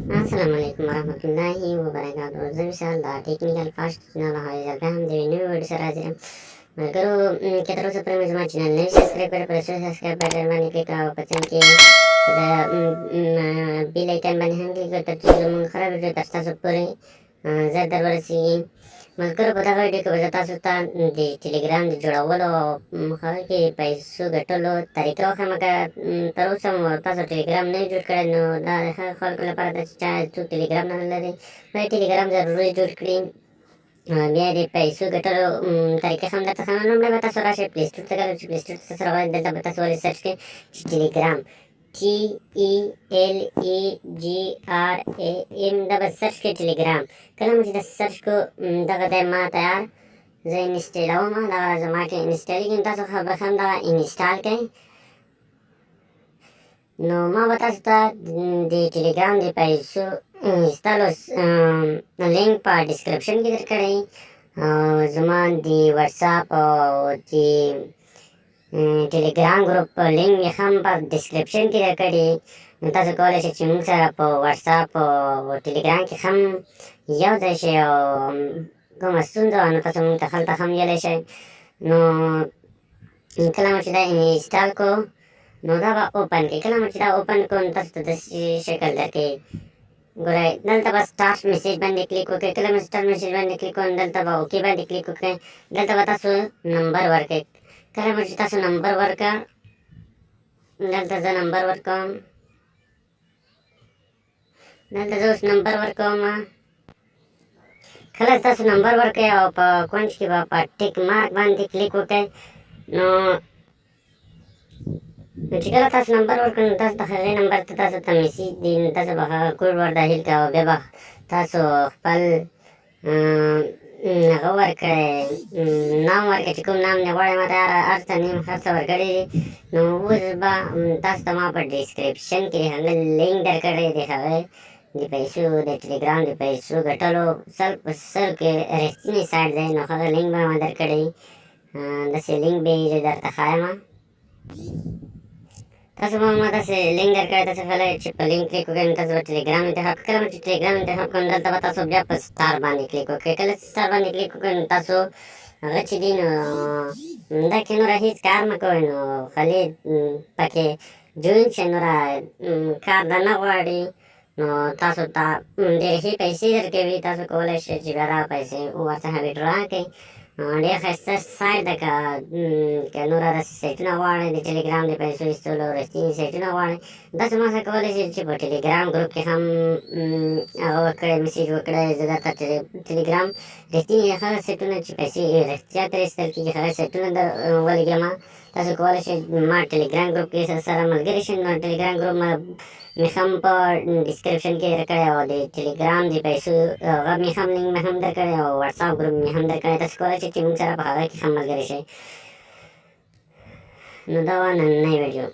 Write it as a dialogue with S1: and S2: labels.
S1: Assalamualaikum warahmatullahi wabarakatuh. زه وصال د ټیکنیکل فاسټ چینل حاضر به هم د نوې ویډیو سره حاضر یم. ملګرو که تر اوسه پورې مې زما چینل نه وي سبسکرایب کړی په سبسکرایب بټن باندې کلیک کړه او په څنګ کې د بیل ایکن باندې هم کلیک کړه تر څو زموږ هره ویډیو تر تاسو پورې ژر در ورسېږي. ملګرو په دغه ویډیو کې به زه تاسو ته د ټیلیګرام د جوړولو او هغه کې پیسو ګټلو طریقه وښیم. که تر اوسه مو تاسو ټیلیګرام نه جوړ کړی نو دا د هغه خلکو لپاره ده چې چا څوک ټیلیګرام نه لري باید ټیلیګرام ضروري جوړ کړي. بیا د پیسو ګټلو طریقه هم درته ښیم. لومړی به تاسو راشئ پلی سټور ته. کله چې پلی سټور ته راغلئ دلته به تاسو ولې سرچ کړئ چې ټیلیګرام TELEGRAM دا به سرچ کړئ ټیلیګرام. کله مو چې دا سرچ کړو دغه دی ما تیار زه انسټالوم دغه زما کې انسټالېږي نو تاسو به هم دغه انسټال کړئ. نو ما به تاسو ته د ټیلیګرام د پیسو انسټالو لینک په ډسکرپشن کې درکړی او زما د واتساپ او د ټیلیګرام ګروپ لینک یې هم په ډسکرپشن کې درکړی. نو تاسو کولی شئ چې موږ سره په واتساپ او ټیلیګرام کې هم یو ځای شئ او کومه ستونزه وه نو تاسو موږ ته هلته هم ویلی شئ. نو کله مو چې دا انسټال کړو نو دا به اوپن کړئ. کله مو چې دا اوپن کړو نو تاسو ته داسې شکل درکوي. ګورئ دلته به سټارټ میسیج باندې کلیک وکړئ. کله مو سټارټ میسیج باندې کلیک کړو نو دلته به اوکې باندې کلیک وکړئ. دلته به تاسو نمبر ورکړئ. کله مو چې تاسو نمبر ورکړه دلته زه نمبر ورکوم. دلته زه اوس نمبر ورکوم. کله تاسو نمبر ورکړئ او په کونج کې به په ټیک مارک باندې کلیک وکړئ. نو چې کله تاسو نمبر ورکړئ نو تاسو د هغې نمبر ته تاسو ته میسیج دي نو تاسو به هغه کوډ ور داخل کړئ او بیا به تاسو خپل هغه ورکړئ نام ورکړئ چې کوم نام دې غواړئ. ما ته هر څه نیم هر څه ورکړی دي. نو اوس به تاسو ته ما په ډسکرپشن کې هغه لینک درکړی دی هغه د پیسو د ټیلیګرام د پیسو ګټلو سل په سل کې رښتینی سایټ دی. نو هغه لینک به ما درکړی داسې لینک به یې زه درته ښایم. تاسو به ما داسې لینک درکړی. تاسو کولی چې په لینک کلیک وکړئ نو تاسو به ټیلیګرام انتخاب کړئ. کله مو چې ټیلیګرام انتخاب کړئ نو دلته به تاسو بیا په سټار باندې کلیک وکړئ. کله چې سټار باندې کلیک وکړئ نو تاسو هغه چې دي نو دا کې نوره هېڅ کار مه کوئ. نو خالي پکې جوین شئ نوره کار درنه غواړي. نو تاسو ته ډېرې ښې پیسې درکوي. تاسو کولی شئ چې بیا دغه پیسې ورڅخه ویډرا کړئ. ډېر ښایسته سایټ ده. که نوره داسې سایټونه غواړئ د ټیلیګرام د پیسو ایستلو رښتیني سایټونه غواړئ داسې ما سره کولی شئ چې په ټیلیګرام ګروپ کې هم هغه وکړئ میسیج وکړئ. زه درته ټیلیګرام رښتیني هغه سایټونه چې پیسې رښتیا ترې ایستل کېږي هغه سایټونه در ولېږم. تاسو کولی شئ ما ټیلیګرام ګروپ کې سره ملګري شئ. نو ټیلیګرام ګروپ مې هم په ډسکرپشن کې درکړی او د ټیلیګرام د پیسو هغه مې هم لینک مې هم درکړی او واتساپ ګروپ مې هم درکړی. تاسو کولی شئ چې موږ سره په هغه کې هم ملګري شئ. نو دا وه نننۍ ویډیو.